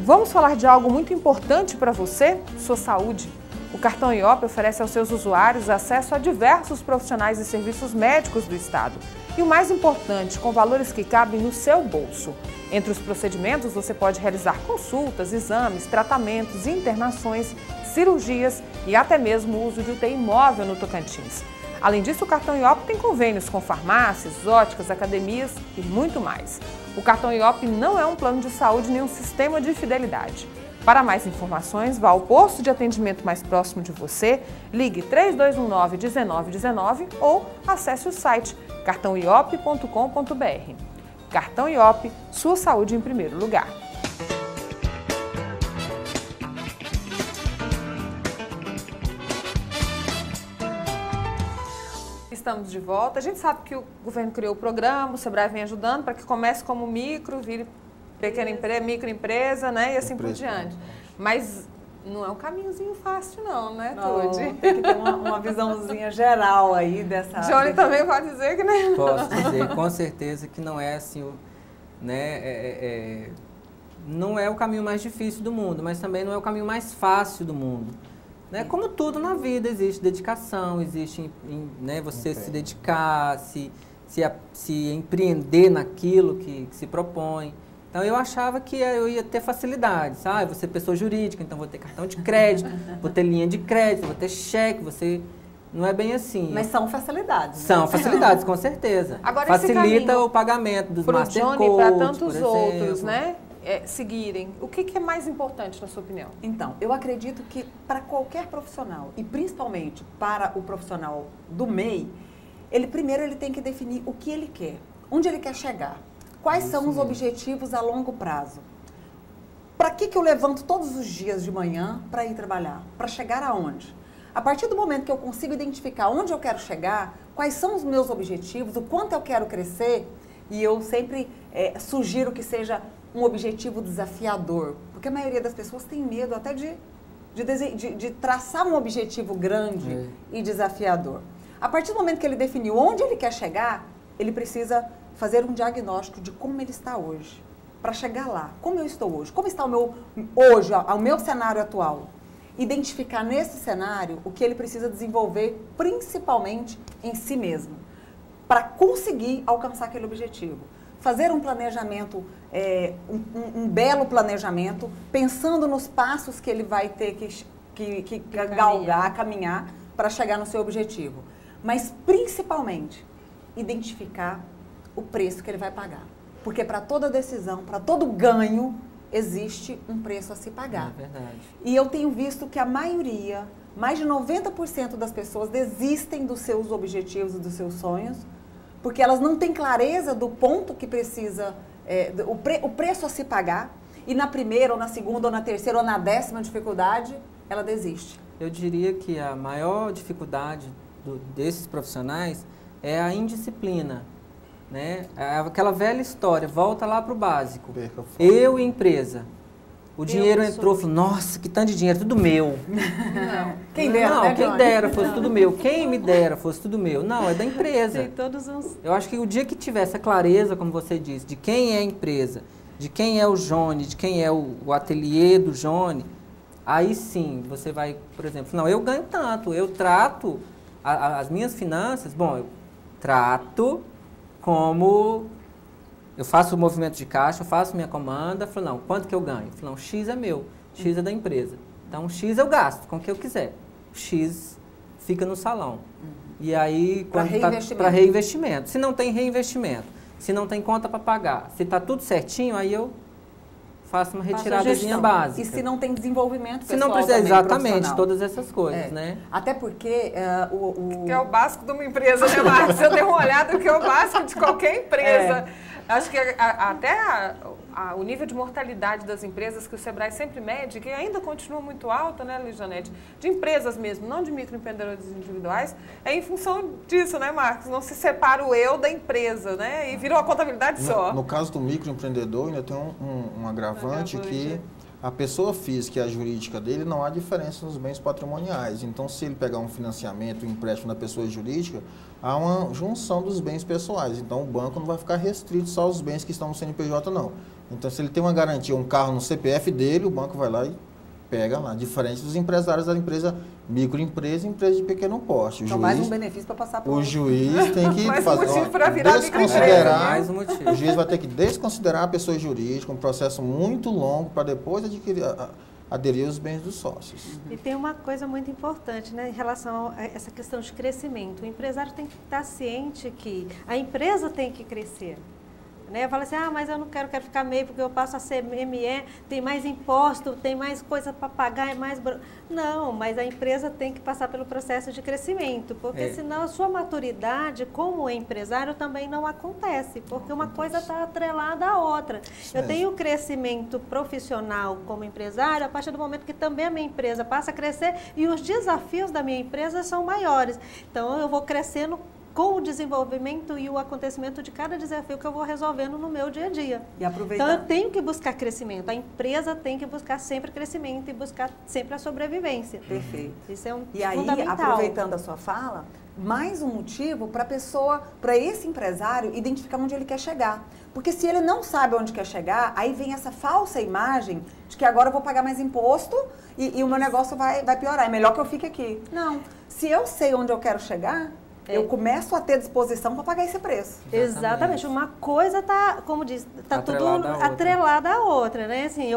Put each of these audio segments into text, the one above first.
Vamos falar de algo muito importante para você, sua saúde. O cartão IOP oferece aos seus usuários acesso a diversos profissionais e serviços médicos do Estado. E o mais importante, com valores que cabem no seu bolso. Entre os procedimentos, você pode realizar consultas, exames, tratamentos, internações, cirurgias e até mesmo o uso de UTI móvel no Tocantins. Além disso, o cartão IOP tem convênios com farmácias, óticas, academias e muito mais. O cartão IOP não é um plano de saúde nem um sistema de fidelidade. Para mais informações, vá ao posto de atendimento mais próximo de você, ligue 3219-1919 ou acesse o site cartãoiop.com.br. Cartão IOP, sua saúde em primeiro lugar. Estamos de volta. A gente sabe que o governo criou o programa, o Sebrae vem ajudando para que comece como micro, vire pequena empresa, microempresa, né? E assim por diante. Mas não é um caminhozinho fácil não, né, Tude? Tem que ter uma visãozinha geral aí dessa... Johnny também pode dizer que né? Posso dizer, com certeza que não é assim, não é o caminho mais difícil do mundo, mas também não é o caminho mais fácil do mundo. Né? Como tudo na vida, existe dedicação, existe você se dedicar, se empreender naquilo que se propõe. Então eu achava que eu ia ter facilidade, sabe? Vou ser pessoa jurídica, então vou ter cartão de crédito, vou ter linha de crédito, vou ter cheque, não é bem assim. Mas são facilidades. Né? São facilidades, com certeza. Agora, facilita o pagamento dos Mastercard, Johnny, para tantos outros, né? Seguirem. O que é mais importante, na sua opinião? Então, eu acredito que para qualquer profissional, e principalmente para o profissional do MEI, primeiro ele tem que definir o que ele quer, onde ele quer chegar, quais são os objetivos a longo prazo. Para que eu levanto todos os dias de manhã para ir trabalhar? Para chegar aonde? A partir do momento que eu consigo identificar onde eu quero chegar, quais são os meus objetivos, o quanto eu quero crescer, e eu sempre sugiro que seja um objetivo desafiador, porque a maioria das pessoas tem medo até de traçar um objetivo grande e desafiador. A partir do momento que ele definiu onde ele quer chegar, ele precisa fazer um diagnóstico de como ele está hoje, para chegar lá. Como eu estou hoje? Como está o meu cenário atual? Identificar nesse cenário o que ele precisa desenvolver, principalmente em si mesmo, para conseguir alcançar aquele objetivo. Fazer um planejamento, um belo planejamento, pensando nos passos que ele vai ter que galgar, caminhar para chegar no seu objetivo. Mas, principalmente, identificar o preço que ele vai pagar. Porque para toda decisão, para todo ganho, existe um preço a se pagar. É verdade. E eu tenho visto que a maioria, mais de 90% das pessoas desistem dos seus objetivos e dos seus sonhos, porque elas não têm clareza do ponto que precisa, o preço a se pagar, e na primeira, ou na segunda, ou na terceira, ou na 10ª dificuldade, ela desiste. Eu diria que a maior dificuldade desses profissionais é a indisciplina, né? Aquela velha história, volta lá para o básico. Eu e empresa. O dinheiro entrou, falou, nossa, que tanto de dinheiro, tudo meu. Não. Quem dera, não, né, quem dera fosse tudo meu. Quem me dera fosse tudo meu. Não, é da empresa. Tem todos os... Eu acho que o dia que tiver essa clareza, como você disse, de quem é a empresa, de quem é o Johnny, de quem é o ateliê do Johnny, aí sim, você vai, por exemplo, não, eu ganho tanto, eu trato as minhas finanças, bom, eu trato como... Eu faço o movimento de caixa, eu faço minha comanda, falo, não, quanto que eu ganho? Falo, não, X é meu, X é da empresa. Então, X eu gasto com o que eu quiser. X fica no salão. E aí, para reinvestimento. Se não tem reinvestimento, se não tem conta para pagar, se está tudo certinho, aí eu faço uma retiradazinha básica. E se não tem desenvolvimento pessoal, se não precisa, exatamente, todas essas É. coisas, né? Até porque Que é o básico de uma empresa, né, Marcos? Eu dei uma olhada que é o básico de qualquer empresa. Acho que até o nível de mortalidade das empresas que o Sebrae sempre mede, que ainda continua muito alta, né, Lijanete? De empresas mesmo, não de microempreendedores individuais, é em função disso, né, Marcos? Não se separa o eu da empresa, né? E vira uma contabilidade só. No caso do microempreendedor, ainda tem um agravante que a pessoa física e a jurídica dele não há diferença nos bens patrimoniais. Então, se ele pegar um financiamento, um empréstimo da pessoa jurídica, há uma junção dos bens pessoais. Então, o banco não vai ficar restrito só aos bens que estão no CNPJ, não. Então, se ele tem uma garantia, um carro no CPF dele, o banco vai lá e pega lá. Diferente dos empresários da empresa microempresa e empresa de pequeno porte. Então, mais um benefício para passar por O juiz tem que Mais um fazer, motivo para virar desconsiderar. Mais um motivo. O juiz vai ter que desconsiderar a pessoa jurídica, um processo muito longo para depois aderir aos bens dos sócios. E tem uma coisa muito importante, né, em relação a essa questão de crescimento. O empresário tem que estar ciente que a empresa tem que crescer. Né? Fala assim, mas eu não quero ficar MEI porque eu passo a ser ME, tem mais imposto, tem mais coisa para pagar, é mais... Não, mas a empresa tem que passar pelo processo de crescimento, porque senão a sua maturidade como empresário também não acontece, porque uma coisa está atrelada à outra. Eu tenho crescimento profissional como empresário a partir do momento que também a minha empresa passa a crescer e os desafios da minha empresa são maiores. Então, eu vou crescendo com o desenvolvimento e o acontecimento de cada desafio que eu vou resolvendo no meu dia a dia. E aproveitar. Então, eu tenho que buscar crescimento. A empresa tem que buscar sempre crescimento e buscar sempre a sobrevivência. Perfeito. Isso é E aí, fundamental. aproveitando a sua fala, mais um motivo para esse empresário identificar onde ele quer chegar. Porque se ele não sabe onde quer chegar, aí vem essa falsa imagem de que agora eu vou pagar mais imposto e o meu negócio vai piorar. É melhor que eu fique aqui. Não. Se eu sei onde eu quero chegar, eu começo a ter disposição para pagar esse preço. Exatamente. Uma coisa está, como diz, está tudo atrelada à outra, né? Assim,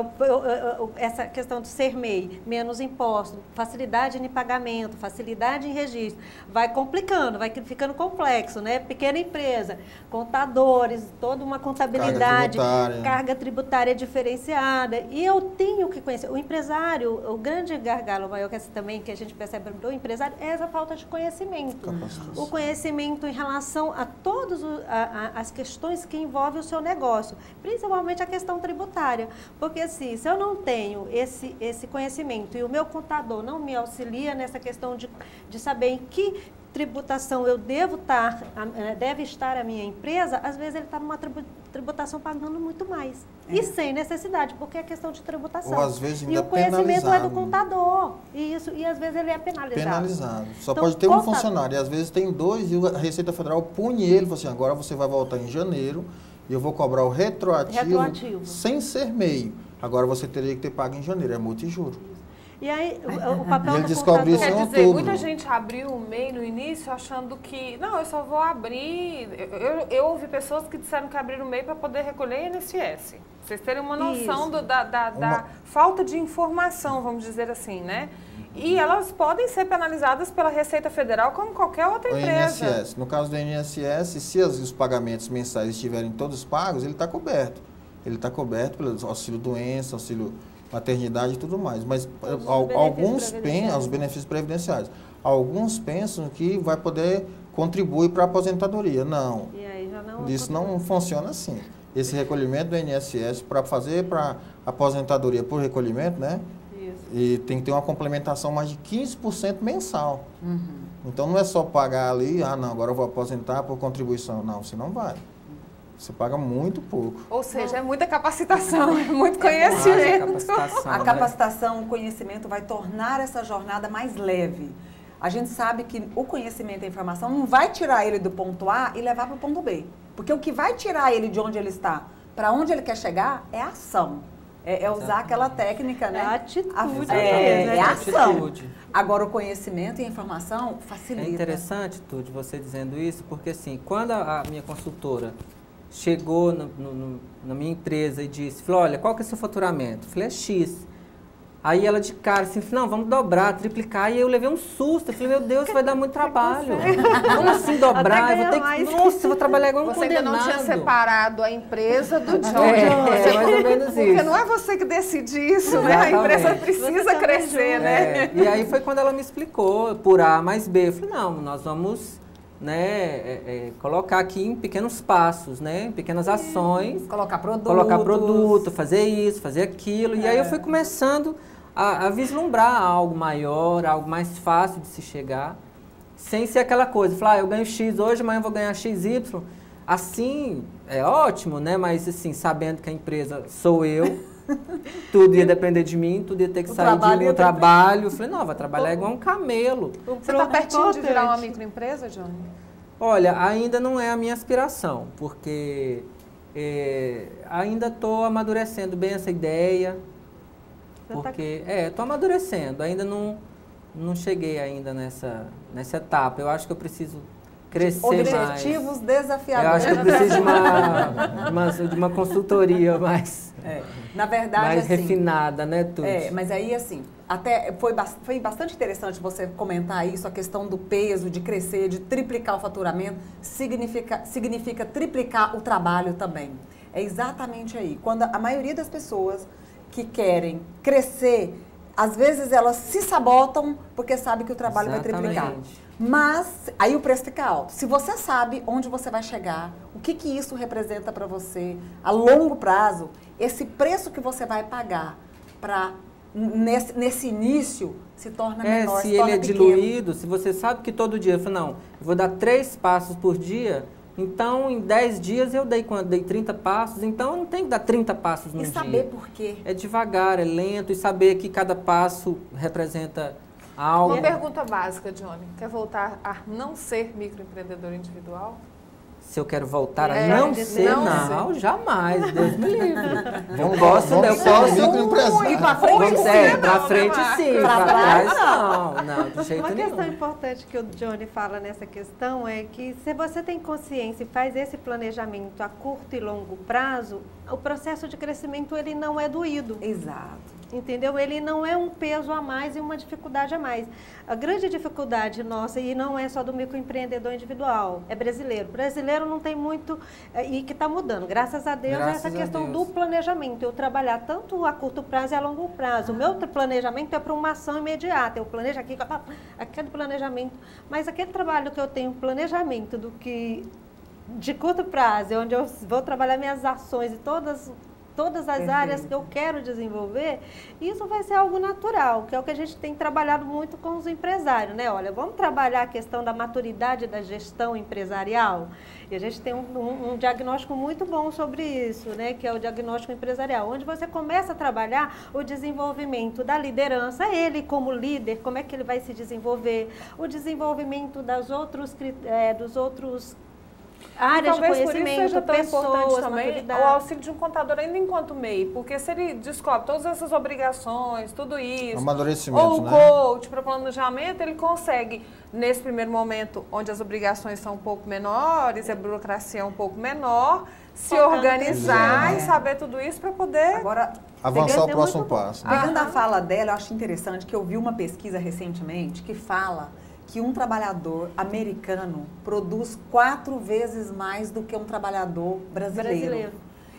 essa questão de ser MEI, menos imposto, facilidade em pagamento, facilidade em registro, vai complicando, vai ficando complexo, né? Pequena empresa, contadores, toda uma contabilidade, carga tributária diferenciada. E eu tenho que conhecer. O empresário, o grande gargalo maior que também que a gente percebe do empresário é essa falta de conhecimento. O conhecimento em relação a todas as questões que envolvem o seu negócio, principalmente a questão tributária. Porque assim, se eu não tenho esse conhecimento e o meu contador não me auxilia nessa questão de saber em que tributação eu deve estar a minha empresa, às vezes ele está numa tributação pagando muito mais. E sem necessidade, porque é questão de tributação. Ou às vezes ainda e o conhecimento é do contador. E às vezes ele é penalizado. Só então, pode ter um funcionário. E às vezes tem dois e a Receita Federal pune ele e fala assim, agora você vai voltar em janeiro e eu vou cobrar o retroativo. Sem ser MEI. Agora você teria que ter pago em janeiro. É multa e juro. E aí, o papel ele do descobre isso em Quer dizer, outubro. muita gente abriu o MEI no início achando que, não, eu só vou abrir... Eu ouvi pessoas que disseram que abriram o MEI para poder recolher INSS. Vocês terem uma noção da falta de informação, vamos dizer assim, né? E elas podem ser penalizadas pela Receita Federal como qualquer outra empresa. O INSS. No caso do INSS, se os pagamentos mensais estiverem todos pagos, ele está coberto. Ele está coberto pelo auxílio-doença, auxílio... maternidade e tudo mais, mas alguns pensam, os benefícios previdenciários, alguns pensam que vai poder contribuir para a aposentadoria. Não, e aí já isso não funciona assim. Esse recolhimento do INSS para fazer para aposentadoria por recolhimento, né? Isso. E tem que ter uma complementação mais de 15% mensal. Então não é só pagar ali, não, agora eu vou aposentar por contribuição. Não, você não vai. Você paga muito pouco. Ou seja, é muita capacitação, é muito conhecimento. A capacitação, o conhecimento vai tornar essa jornada mais leve. A gente sabe que o conhecimento e a informação não vai tirar ele do ponto A e levar para o ponto B. Porque o que vai tirar ele de onde ele está para onde ele quer chegar é a ação. É usar aquela técnica, né? É a atitude. É a ação. Agora, o conhecimento e a informação facilita. É interessante, Tude, você dizendo isso, porque assim, quando a minha consultora chegou na minha empresa e disse, falou, olha, qual que é o seu faturamento? Eu falei, é X. Aí ela de cara assim, não, vamos dobrar, triplicar. E eu levei um susto. Eu falei, meu Deus, vai dar muito trabalho. Como assim dobrar? Eu vou ter que, nossa, eu vou trabalhar igual um você condenado. Você ainda não tinha separado a empresa do John. É mais ou menos isso. Porque não é você que decide isso, né? A empresa precisa crescer, né? E aí foi quando ela me explicou, por A mais B. Eu falei, não, nós vamos... colocar aqui em pequenos passos, né? Em pequenas ações. Colocar produto, fazer isso, fazer aquilo. E aí eu fui começando a vislumbrar algo maior, algo mais fácil de se chegar, sem ser aquela coisa, falar, eu ganho X hoje, amanhã eu vou ganhar XY. Assim, é ótimo, né? Mas assim, sabendo que a empresa sou eu, tudo ia depender de mim, tudo ia ter que sair de meu trabalho. Eu falei, não, vai trabalhar igual um camelo. Você está pertinho de virar uma microempresa, Johnny? Olha, ainda não é a minha aspiração, porque ainda estou amadurecendo bem essa ideia, porque estou amadurecendo, ainda não cheguei ainda nessa etapa. Eu acho que eu preciso crescer Objetivos desafiadores. Eu acho que eu preciso de uma consultoria mais, na verdade, mais assim, refinada, né, Tuti? Mas aí, assim, até foi bastante interessante você comentar isso, a questão do peso, de crescer, de triplicar o faturamento, significa triplicar o trabalho também. É exatamente aí. Quando a maioria das pessoas que querem crescer, às vezes elas se sabotam porque sabem que o trabalho vai triplicar. Mas aí o preço fica alto. Se você sabe onde você vai chegar, o que isso representa para você a longo prazo, esse preço que você vai pagar para nesse início se torna menor, se ele é diluído, se você sabe que todo dia, não, eu vou dar 3 passos por dia, então em 10 dias eu dei 30 passos, então eu não tenho que dar 30 passos no dia. E saber por quê. É devagar, é lento, e saber que cada passo representa algo. Uma pergunta básica, Johnny. Quer voltar a não ser microempreendedor individual? Se eu quero voltar a não ser, jamais, Deus me livre. Eu posso microempresário. Pra frente sim, pra trás não, de jeito nenhum. Uma questão importante que o Johnny fala nessa questão é que se você tem consciência e faz esse planejamento a curto e longo prazo, o processo de crescimento ele não é doído. Exato. Entendeu? Ele não é um peso a mais e uma dificuldade a mais. A grande dificuldade nossa, e não é só do microempreendedor individual, é brasileiro. O brasileiro não tem muito, e que está mudando, graças a Deus, essa questão do planejamento. Eu trabalhar tanto a curto prazo e a longo prazo. O meu planejamento é para uma ação imediata. Eu planejo aqui, aquele planejamento. Mas aquele trabalho que eu tenho, planejamento de curto prazo, onde eu vou trabalhar minhas ações e todas as áreas que eu quero desenvolver, isso vai ser algo natural, que é o que a gente tem trabalhado muito com os empresários, né? Olha, vamos trabalhar a questão da maturidade da gestão empresarial, e a gente tem um diagnóstico muito bom sobre isso, né? Que é o diagnóstico empresarial, onde você começa a trabalhar o desenvolvimento da liderança, ele como líder, como é que ele vai se desenvolver, o desenvolvimento dos outros áreas de conhecimento, por isso seja tão importante também maturidade. O auxílio de um contador ainda enquanto MEI, porque se ele descobre todas essas obrigações, tudo isso, ou o coach para planejamento, ele consegue, nesse primeiro momento, onde as obrigações são um pouco menores, a burocracia é um pouco menor, se organizar e saber tudo isso para poder avançar o próximo passo. Pegando a fala dela, eu acho interessante que eu vi uma pesquisa recentemente que fala que um trabalhador americano produz 4 vezes mais do que um trabalhador brasileiro.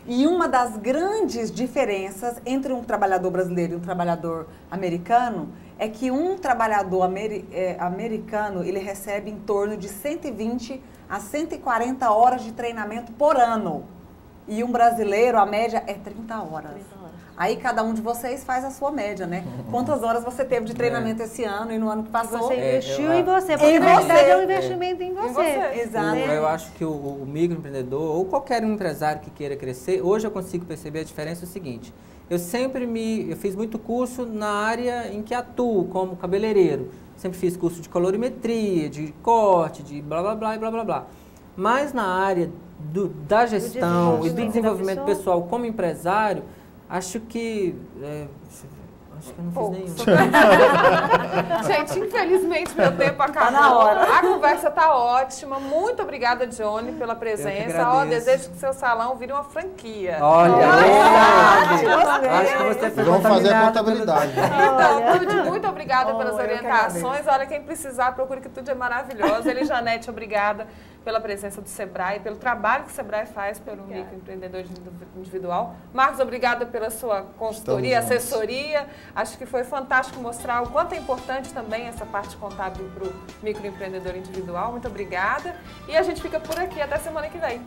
E uma das grandes diferenças entre um trabalhador brasileiro e um trabalhador americano é que um trabalhador americano, ele recebe em torno de 120 a 140 horas de treinamento por ano. E um brasileiro, a média é 30 horas. Aí cada um de vocês faz a sua média, né? Quantas horas você teve de treinamento esse ano e no ano que passou? Você investiu em você, porque na verdade é um investimento em você. Exato. Eu acho que o microempreendedor, ou qualquer empresário que queira crescer, hoje eu consigo perceber a diferença é o seguinte: eu fiz muito curso na área em que atuo, como cabeleireiro. Sempre fiz curso de colorimetria, de corte, de blá blá blá e blá blá blá. Mas na área da gestão e do desenvolvimento pessoal como empresário, acho que eu não fiz nenhum. Gente, infelizmente meu tempo acabou. Na hora. A conversa tá ótima. Muito obrigada, Johnny, pela presença. Desejo que seu salão vire uma franquia. Olha, acho que você foi Vamos fazer a contabilidade. Então, Tude, muito obrigada pelas orientações. Olha, quem precisar, procure que Tude é maravilhosa. Janete, obrigada pela presença do Sebrae, pelo trabalho que o Sebrae faz pelo microempreendedor individual. Marcos, obrigada pela sua consultoria, assessoria. Acho que foi fantástico mostrar o quanto é importante também essa parte contábil para o microempreendedor individual. Muito obrigada. E a gente fica por aqui. Até semana que vem.